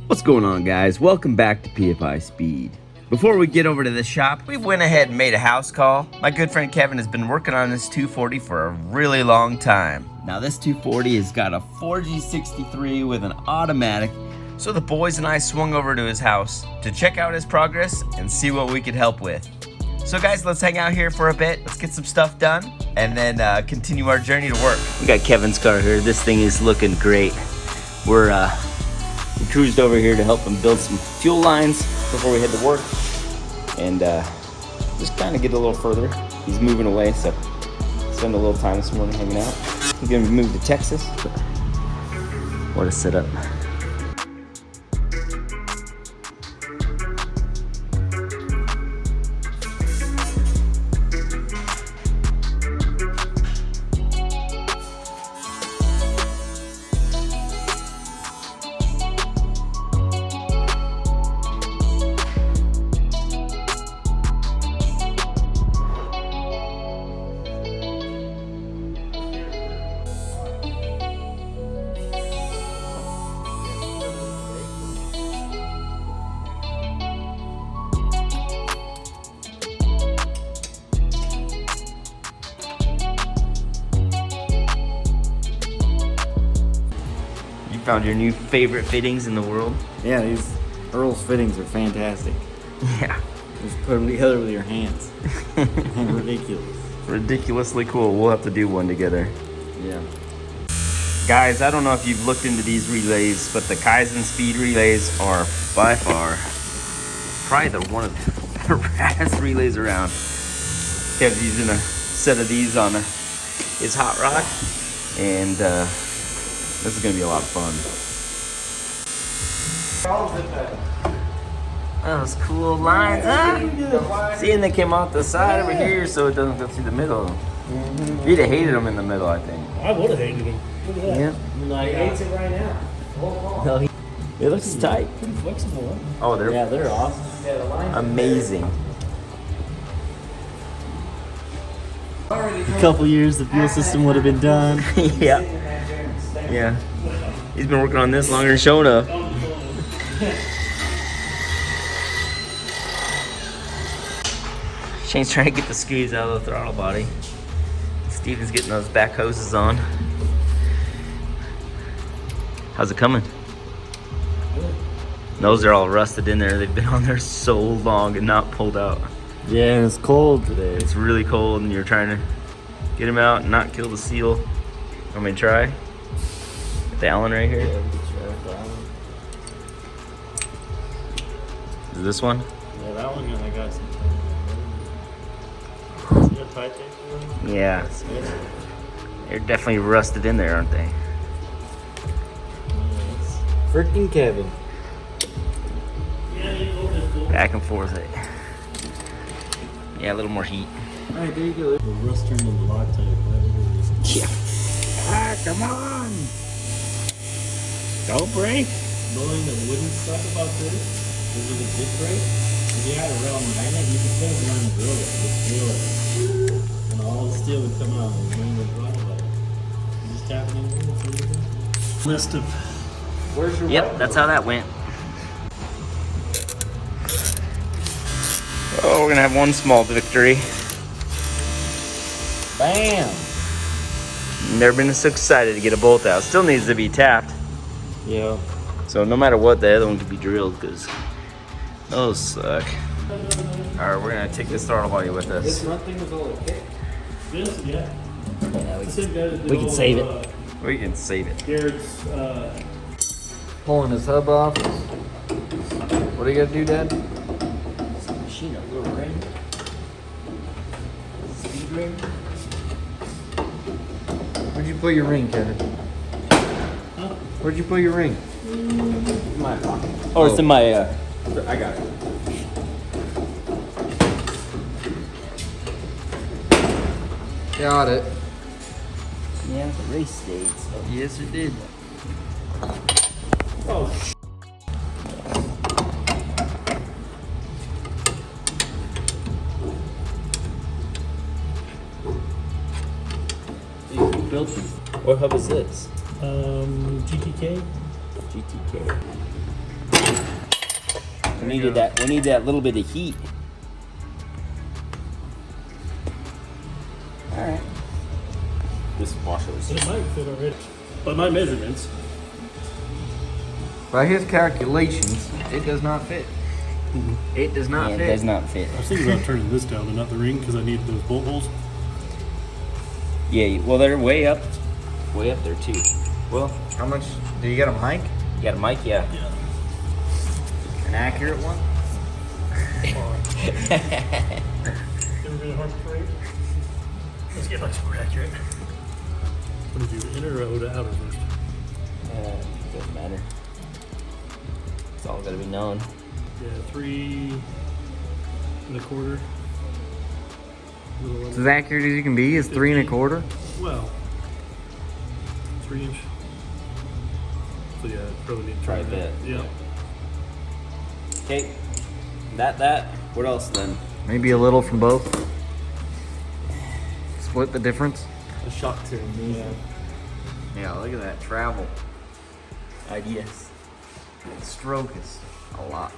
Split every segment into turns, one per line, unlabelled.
What's going on, guys? Welcome back to PFISpeed. Before we get over to the shop, we went ahead and made a house call. My good friend Kevin has been working on this 240 for a really long time. Now this 240 has got a 4G63 with an automatic, so the boys and I swung over to his house to check out his progress and see what we could help with. So guys, let's hang out here for a bit, let's get some stuff done, and then continue our journey to work. We got Kevin's car here. This thing is looking great. We cruised over here to help him build some fuel lines before we head to work, and just kind of get a little further. He's moving away, so spend a little time this morning hanging out. He's gonna move to Texas. What a setup. Found your new favorite fittings in the world.
Yeah, these Earl's fittings are fantastic.
Yeah.
Just put them together with your hands. Ridiculous.
Ridiculously cool. We'll have to do one together.
Yeah.
Guys, I don't know if you've looked into these relays, but the Kaizen speed relays are by far probably one of the raddest relays around. Kev's using a set of these on his hot rod, and this is gonna be a lot of fun. Those cool lines, huh? See, and they came off the side over here so it doesn't go through the middle. You'd have hated them in the middle, I think.
I would have hated them. Look at that.
Yeah.
He hates it right now.
No, it looks tight.
Pretty flexible, huh?
Oh,
they're awesome.
amazing.
A couple years, the fuel system would have been done.
Yeah. Yeah. He's been working on this longer than Sho'nuff. Shane's trying to get the screws out of the throttle body. Steven's getting those back hoses on. How's it coming? Those are all rusted in there. They've been on there so long and not pulled out.
Yeah, and it's cold today.
It's really cold and you're trying to get them out and not kill the seal. Want me to try? The Allen right here.
Yeah, we can try with that one.
Is this one?
Yeah, that one I got some. See how tight they feel?
Yeah. They're definitely rusted in there, aren't they?
Yes. Freaking Kevin.
Back and forth. Yeah, a little more heat.
Alright, there you go. The rust turned into Loctite.
Yeah. Ah, come on! Don't break.
Knowing the wooden stuff about this, is it a dip brake? If you had a rail magnet, you could put it around the drill it, just drill it. And all the steel would come out and bring the throttle back. You just tap it in there and see what it is.
List of.
Where's your
Yep, that's how that went. Oh, we're gonna have one small victory.
Bam!
Never been so excited to get a bolt out. Still needs to be tapped.
Yeah.
So no matter what, the other one could be drilled because those suck. All right, we're gonna take this throttle body with us.
This front thing was all okay.
This, yeah.
We can save it.
We can save it.
Garrett's,
Pulling his hub off. What do you gotta do, Dad?
Machine a little ring. Speed ring.
Where'd you put your ring, Kevin?
huh?
Where'd you put your ring? In my pocket.
Oh, it's in my.
I got it. Got it.
Yeah, the race stayed. So. Yes, it did.
Oh,
built these. What hub is this?
GTK.
GTK.
We needed that. We need that little bit of heat. All right. This washer's.
It might fit already. By my measurements.
By his calculations, it does not fit. It does not
It
fit.
does not fit.
I was thinking about turning this down and not the ring because I need those bolt holes.
Yeah. Well, they're way up there too.
Well, how much? Do you get a mic?
You got a mic? Yeah.
An accurate one?
Ever been a hard to rate? Let's get much more accurate. What did you inner or outer first?
Doesn't matter. It's all gotta be known.
Yeah, 3 1/4.
It's as accurate as you can be is 3 1/4.
Well, 3 inch. So yeah, probably need to
Try
try
a
that.
bit.
Yeah.
Okay. That. What else then?
Maybe a little from both. Split the difference.
The shocks are amazing.
Yeah, look at that travel.
Ideas.
Stroke is a lot.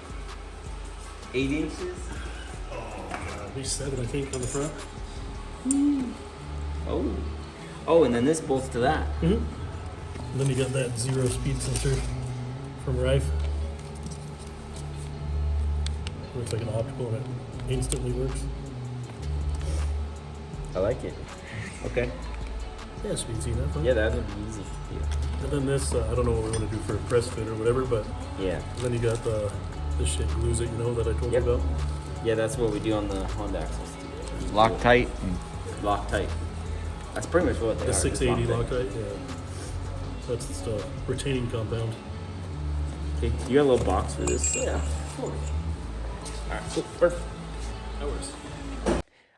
8 inches.
At least 7, I think, on the front.
Oh, and then this bolts to that.
Mm-hmm. And then you got that 0 speed sensor from Rife. Looks like an optical and it instantly works.
I like it. Okay.
Yeah, speed see that. Huh?
Yeah, that would be easy.
And then this, I don't know what we want to do for a press fit or whatever, but
Yeah.
then you got this shit glues it, that I told
Yep.
you about.
Yeah, that's what we do on the Honda axles.
Loctite.
Loctite. That's pretty much what they
The
are.
680 Loctite, yeah. That's the stuff. Retaining compound.
Okay, you got a little box for this? Yeah. Alright, cool. Perfect.
That works.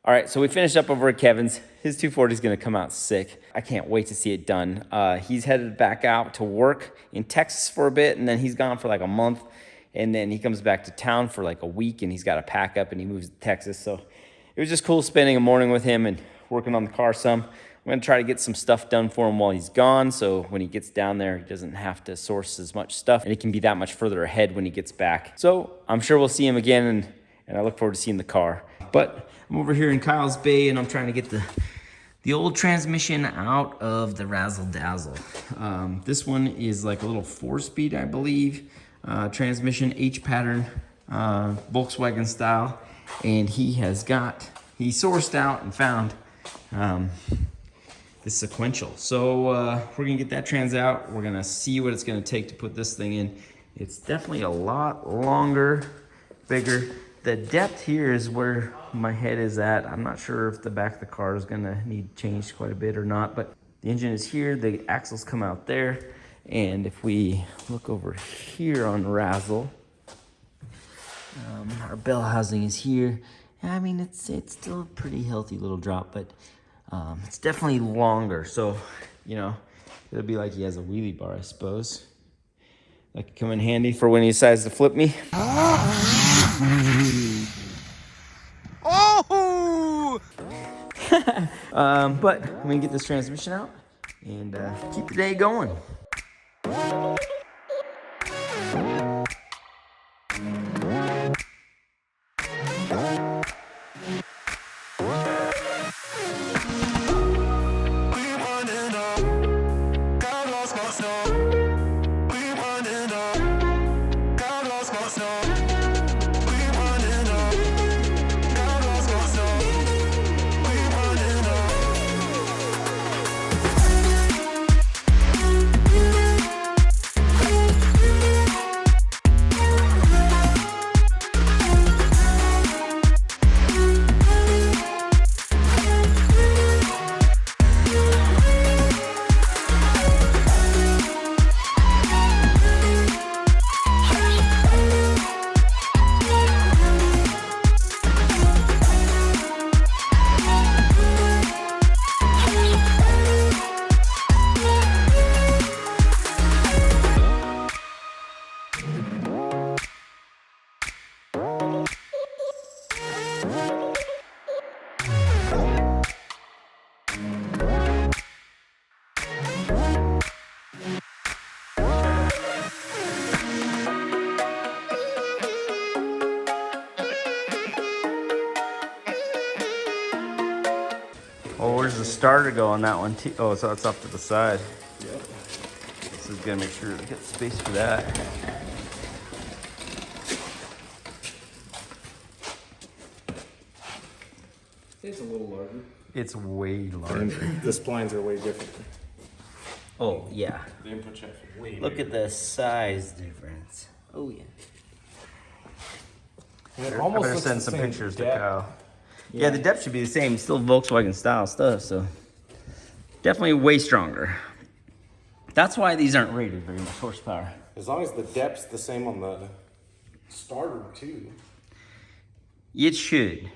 All right, so we finished up over at Kevin's. His 240 is going to come out sick. I can't wait to see it done. He's headed back out to work in Texas for a bit, and then he's gone for like a month, and then he comes back to town for like a week, and he's got to pack up, and he moves to Texas. So it was just cool spending a morning with him and working on the car some. I'm going to try to get some stuff done for him while he's gone, so when he gets down there, he doesn't have to source as much stuff, and he can be that much further ahead when he gets back. So I'm sure we'll see him again, and I look forward to seeing the car. But I'm over here in Kyle's Bay, and I'm trying to get the old transmission out of the Razzle Dazzle. This one is like a little 4-speed, I believe, transmission, H-pattern, Volkswagen style. And he sourced out and found the Sequential. So we're gonna get that trans out. We're gonna see what it's gonna take to put this thing in. It's definitely a lot longer, bigger. The depth here is where my head is at. I'm not sure if the back of the car is gonna need changed quite a bit or not, but the engine is here, the axles come out there. And if we look over here on Razzle, our bell housing is here. I mean, it's still a pretty healthy little drop, but it's definitely longer. So, it'll be like he has a wheelie bar, I suppose. That could come in handy for when he decides to flip me. But I'm gonna get this transmission out and keep the day going. does the starter go on that one too? Oh, so it's off to the side.
Yep.
This is gonna make sure to get space for that.
It's a little larger.
It's way larger.
And the splines are way different.
Oh yeah.
The input checks are way
Look at the size difference. Oh yeah.
It
I
almost
better
looks
send
the
some
same
pictures to
depth.
Kyle. Yeah, the depth should be the same. Still Volkswagen style stuff, so definitely way stronger. That's why these aren't rated very much horsepower.
As long as the depth's the same on the starter too.
It should.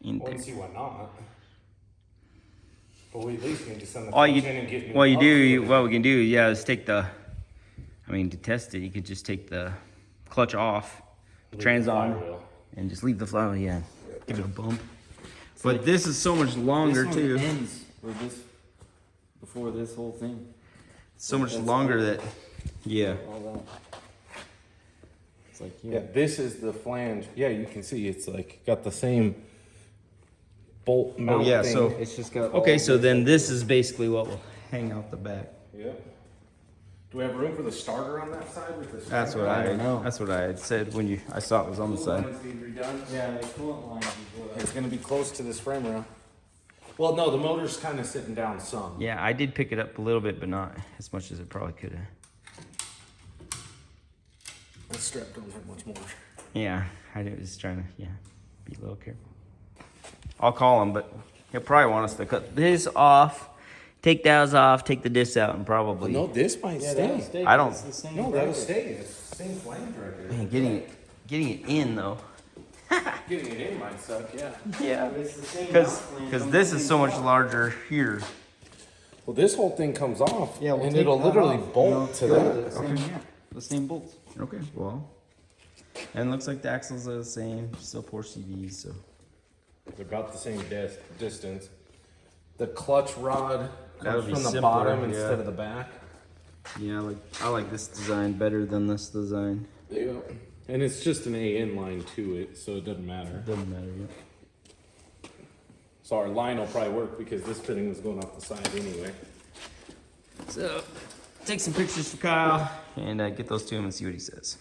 I wouldn't see why not. But we at least need to send the
All
clutch
you,
in and get new
what you
hubs
do,
with it.
what we can do, yeah, is take the. I mean, to test it, you could just take the clutch off,
Leave
trans
the
on,
flywheel.
and just leave the flywheel. Yeah, give it a bump. But this is so much longer
This one
too.
ends with this before this whole thing.
So much
That's
longer
all.
that. Yeah.
All that. It's like
Yeah,
here.
this is the flange. Yeah, you can see it's like got the same bolt mount
yeah,
thing.
so-
It's just got.
Okay,
all
so then this is basically what will hang out the back.
Yep. Do we have room for the starter on that side with the
That's what
I
I.
don't know.
That's what I had said when you. I saw it was on the side.
Yeah, the coolant line is what
It's gonna be close to this frame rail. Well, no, the motor's kind of sitting down some.
Yeah, I did pick it up a little bit, but not as much as it probably could have.
The strap don't have much more.
Yeah, I was trying to, be a little careful. I'll call him, but he'll probably want us to cut this off, take those off, take the discs out, and probably
No, this might stay.
I don't-
It's the same
No, that'll
bracket.
stay. It's the same flange right there.
Man, getting it in though.
Getting it in might suck, yeah.
Yeah,
It's the same
because
mount plane from
this
the
is
same
so much
shop.
larger here.
Well, this whole thing comes off,
Yeah, we'll
and
take
it'll
that
literally
off,
bolt to
go
that.
the same, yeah, the same bolts.
Okay, well, and it looks like the axles are the same. Still Porsche CVs, so
They're about the same distance. The clutch rod
That'll
comes
be
from the
simpler,
bottom
yeah.
instead of the back.
yeah, I like this design better than this design.
Yeah. And it's just an AN line to it, so it doesn't matter.
Doesn't matter. Yeah.
So our line will probably work because this fitting was going off the side anyway.
So, take some pictures for Kyle and get those to him and see what he says.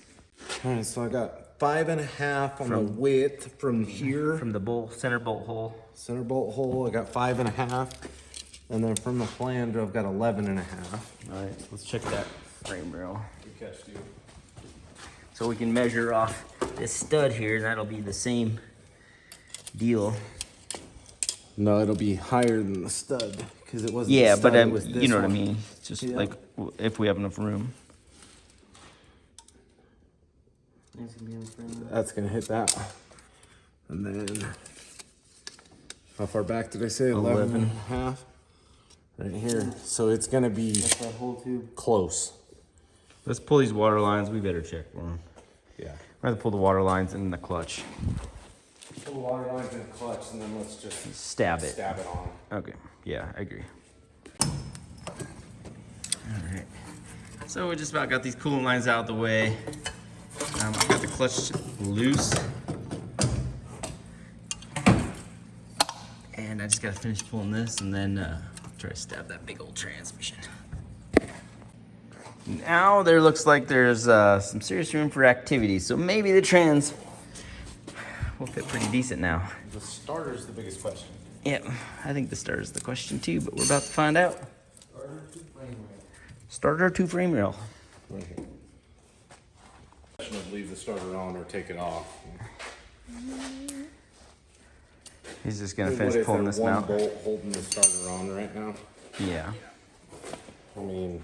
All right, so I got 5.5 on the
From-
width from here.
From the center bolt hole.
Center bolt hole, I got 5.5. And then from the flange, I've got 11.5.
All right, let's check that frame rail.
Good catch, dude.
So we can measure off this stud here, and that'll be the same deal.
No, it'll be higher than the stud because it wasn't.
Yeah,
the
but
stud, it was
you
this
know what I
one.
mean. Just
Yeah.
like if we have enough room.
It's gonna be in the frame.
That's gonna hit that. And then, how far back did I say? 11.5. Right here. So it's gonna be
That's that whole tube.
close.
Let's pull these water lines. We better check for them.
Yeah.
We're gonna pull the water lines in the clutch.
Pull the water lines in the clutch, and then let's just
Stab it.
stab it on.
Okay. Yeah, I agree. All right. So we just about got these coolant lines out of the way. I've got the clutch loose. And I just gotta finish pulling this and then try to stab that big old transmission. Now there looks like there's some serious room for activity. So maybe the trans will fit pretty decent now.
The starter's the biggest question.
Yep, I think the starter's the question too, but we're about to find out. Starter to frame rail.
Right here. Question of leave the starter on or take it off.
He's just gonna
What
finish
is
pulling
there
this
one
mount.
bolt holding the starter on right now?
Yeah,
I mean,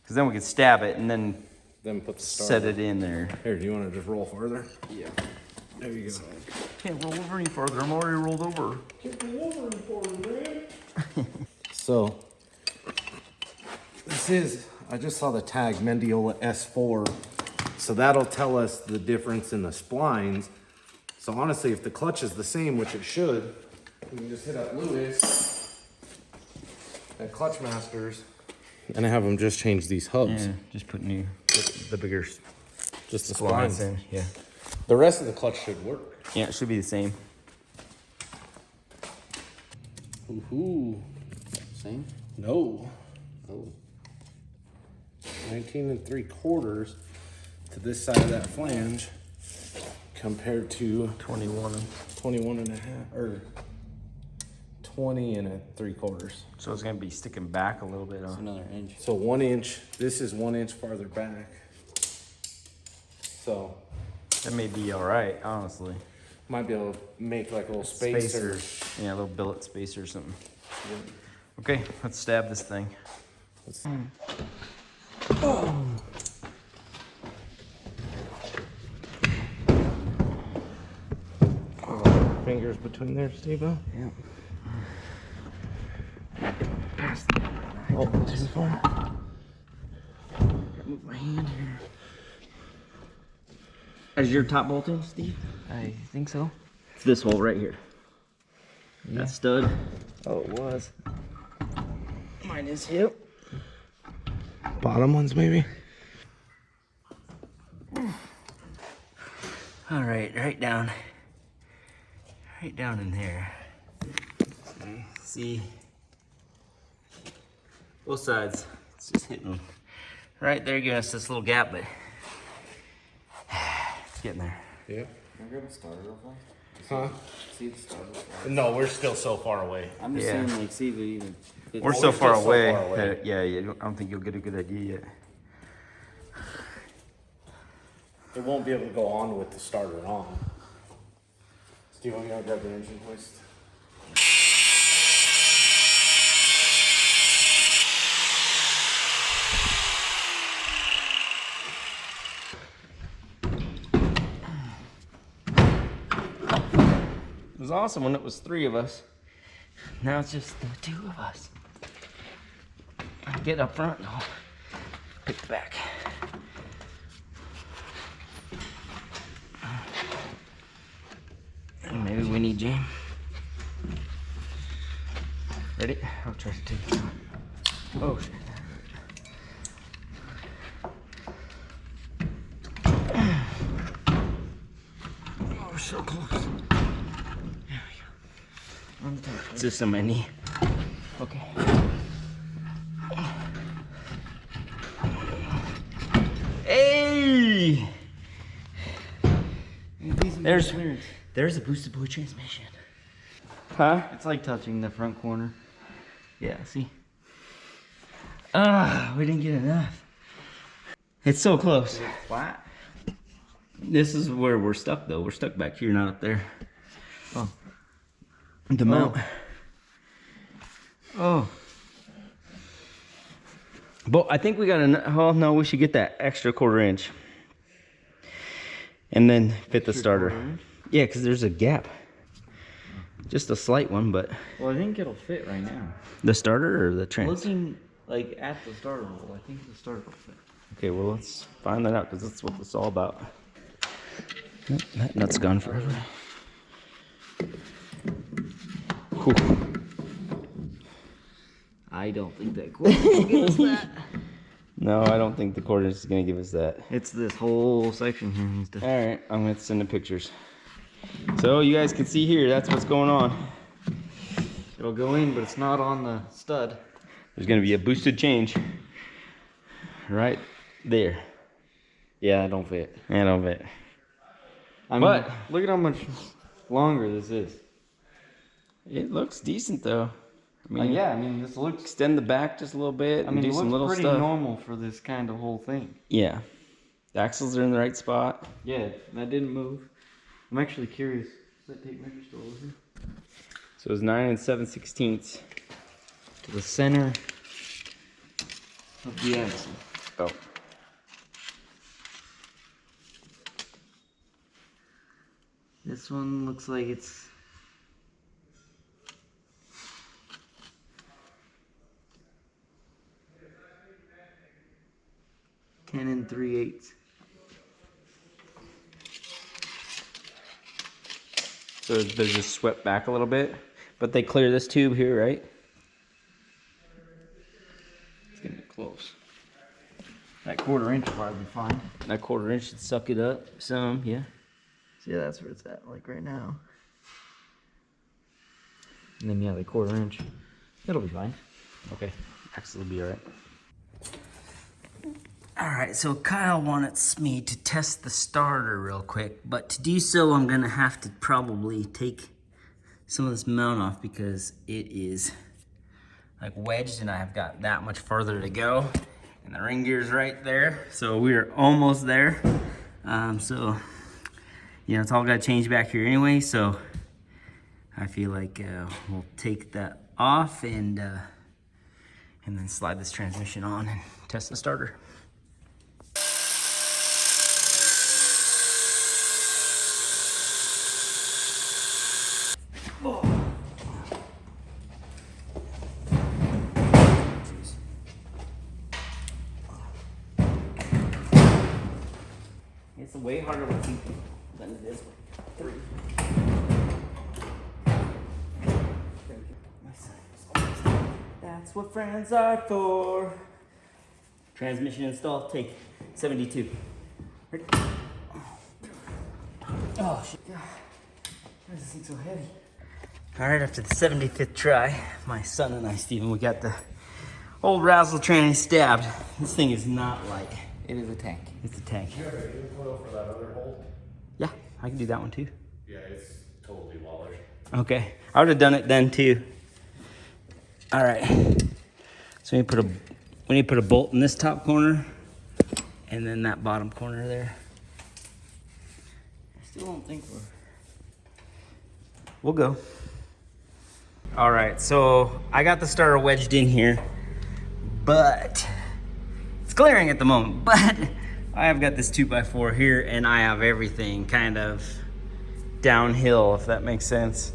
because then we can stab it and then
then put the starter.
set it in there.
Here, do you want to just roll farther?
Yeah.
There you go.
Can't roll over any further. I'm already rolled over.
So, this is, I just saw the tag Mendiola S4. So that'll tell us the difference in the splines. So honestly, if the clutch is the same, which it should, we can just hit up Lewis at Clutch Masters and have them just change these hubs.
Yeah, just put new, the bigger
Just the
splines
splines.
in. Yeah.
The rest of the clutch should work.
Yeah, it should be the same.
Ooh.
Same?
No.
Oh.
19 3/4 to this side of that flange compared to
21.
21 and a half or 20 3/4.
So it's gonna be sticking back a little bit.
It's another inch.
So 1 inch, this is 1 inch farther back. So
That may be all right, honestly.
might be able to make like a little spacer.
Yeah, a little billet spacer or something. Okay, let's stab this thing.
Fingers between there, Steve-O.
Yeah.
Oh, too far.
Move my hand here.
Is your top bolt in, Steve?
I think so.
It's this hole right here. That stud.
Oh, it was.
Mine is. Yep.
Bottom ones, maybe.
All right, right down in there. Okay, see, both sides. It's just hitting right there, giving us this little gap, but it's getting there.
Yep.
Can I grab a starter real fast?
Huh?
See the starter?
No, we're still so far away.
I'm just
Yeah.
saying, like, see if it even fits.
We're so
we're
far
still so
away,
far away.
that, yeah, I don't think you'll get a good idea yet.
It won't be able to go on with the starter on. Steve, you want to grab the engine hoist?
It was awesome when it was 3 of us. Now it's just the 2 of us. I get up front and I'll pick the back. And maybe we need Jam. Ready? I'll try to take it out. Oh shit. Oh, we're so close. It's just on my knee. Okay. Hey! There's a boosted boy transmission. Huh?
It's like touching the front corner.
Yeah, see? Ah, we didn't get enough. It's so close.
Flat.
This is where we're stuck though. We're stuck back here, not up there.
Oh.
The mount.
Oh.
But I think we got oh no, we should get that extra 1/4 inch. And then fit the starter.
1/4 inch?
Yeah, because there's a gap. Just a slight one, but
Well, I think it'll fit right now.
the starter or the trans?
Looking like at the starter hole, I think the starter will fit.
Okay, well let's find that out because that's what this is all about. Nope, that nut's gone forever. Whew.
I don't think that cord will give us that.
No, I don't think the 1/4 inch is gonna give us that.
It's this whole section here needs to.
All right, I'm gonna send the pictures. So you guys can see here, that's what's going on.
It'll go in, but it's not on the stud.
There's gonna be a boosted change right there.
Yeah, it don't fit.
And of it.
I mean,
But-
look at how much longer this is.
It looks decent though. I mean,
Yeah, I mean, this looks.
extend the back just a little bit
I
and
mean,
do
it
some
looks
little
pretty
stuff.
normal for this kind of whole thing.
Yeah. The axles are in the right spot.
Yeah, that didn't move. I'm actually curious. Does that tape measure still over here?
So it's 9 7/16
To the center of the axle.
Oh.
This one looks like it's. Ten and 3/8.
So they're just swept back a little bit, but they clear this tube here, right?
It's gonna be close. That 1/4 inch will probably be fine.
That 1/4 inch should suck it up some, yeah.
So yeah, that's where it's at, like right now. And then yeah, the 1/4 inch. It'll be fine. Okay, axle will be all right.
All right, so Kyle wants me to test the starter real quick, but to do so, I'm gonna have to probably take some of this mount off because it is like wedged and I've got that much further to go. And the ring gear's right there, so we're almost there. So, you know, it's all got to change back here anyway, so I feel like we'll take that off and then slide this transmission on and test the starter. It's way harder with 2 than it is with 3. That's what friends are for. Transmission install, take 72. Ready? Oh shit. God. Why is this thing so heavy? Alright, after the 75th try, my son and I, Steven, we got the old Razzle tranny stabbed. This thing is not light.
It is a tank.
It's a tank.
You have an infoil for that other hole?
Yeah, I can do that one too.
Yeah, it's totally wallish.
Okay, I would have done it then too. All right, so we need to put a bolt in this top corner, and then that bottom corner there. I still don't think we'll go. All right, so I got the starter wedged in here, but it's clearing at the moment. But I have got this 2x4 here, and I have everything kind of downhill, if that makes sense.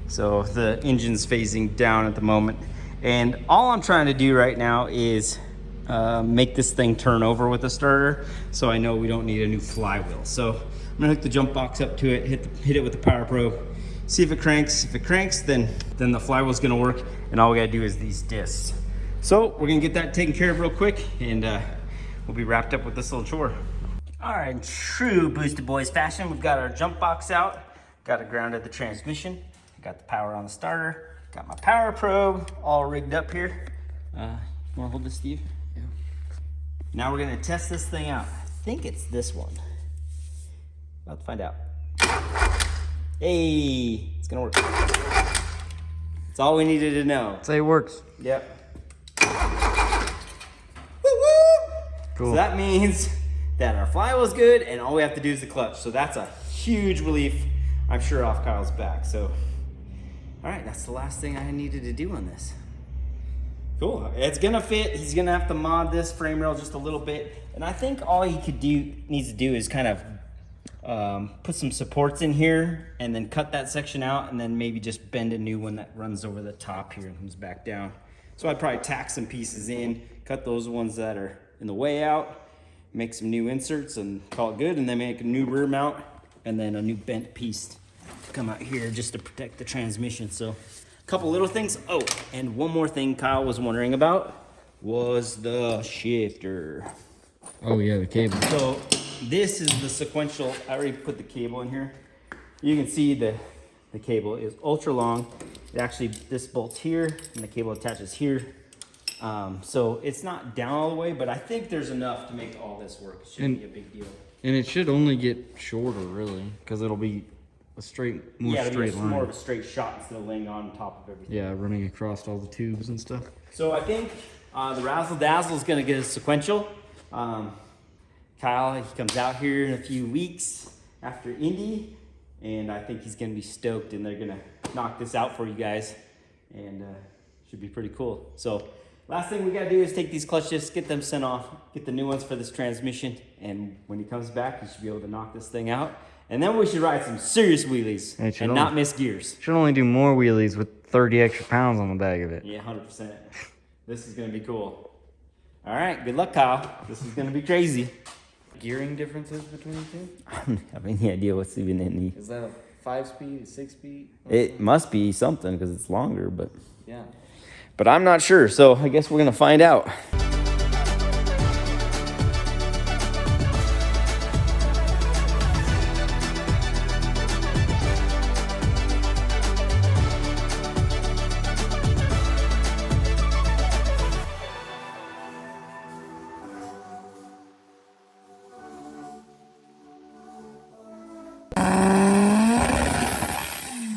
So the engine's phasing down at the moment. And all I'm trying to do right now is make this thing turn over with the starter, so I know we don't need a new flywheel. So I'm gonna hook the jump box up to it, hit it with the power probe, see if it cranks. If it cranks, then the flywheel's gonna work, and all we gotta do is these discs. So we're gonna get that taken care of real quick, and we'll be wrapped up with this little chore. All right, in true Boosted Boys fashion, we've got our jump box out, got it grounded the transmission, got the power on the starter, got my power probe all rigged up here. You wanna hold this, Steve? Yeah. Now we're gonna test this thing out. I think it's this one. About to find out. Hey, it's gonna work. That's all we needed to know.
Say it works.
Yep.
Cool.
So that means that our flywheel's good and all we have to do is the clutch. So that's a huge relief, I'm sure, off Kyle's back. So, all right, that's the last thing I needed to do on this. Cool, it's gonna fit. He's gonna have to mod this frame rail just a little bit. And I think all he needs to do is kind of put some supports in here and then cut that section out and then maybe just bend a new one that runs over the top here and comes back down. So I'd probably tack some pieces in, cut those ones that are in the way out, make some new inserts and call it good, and then make a new rear mount and then a new bent piece to come out here just to protect the transmission. So a couple little things. Oh, and one more thing Kyle was wondering about was the shifter.
Oh yeah, the cable.
So this is the sequential. I already put the cable in here. You can see the cable is ultra long. It actually, this bolts here and the cable attaches here. So it's not down all the way, but I think there's enough to make all this work. It shouldn't be a big deal.
And it should only get shorter, really, because it'll be a straight line.
More of a straight shot instead of laying on top of everything.
Yeah, running across all the tubes and stuff.
So I think the Razzle Dazzle is going to get a sequential. Kyle, he comes out here in a few weeks after Indy, and I think he's going to be stoked, and they're going to knock this out for you guys, and should be pretty cool. So last thing we got to do is take these clutch shifts, get them sent off, get the new ones for this transmission, and when he comes back, he should be able to knock this thing out. And then we should ride some serious wheelies and not miss gears.
Should only do more wheelies with 30 extra pounds on the back of it.
Yeah, 100%. This is going to be cool. All right, good luck, Kyle. This is going to be crazy.
Gearing differences between the two?
I don't have any idea what's even in the...
Is that a 5-speed, a 6-speed?
It must be something because it's longer, but...
Yeah.
But I'm not sure, so I guess we're going to find out.
it.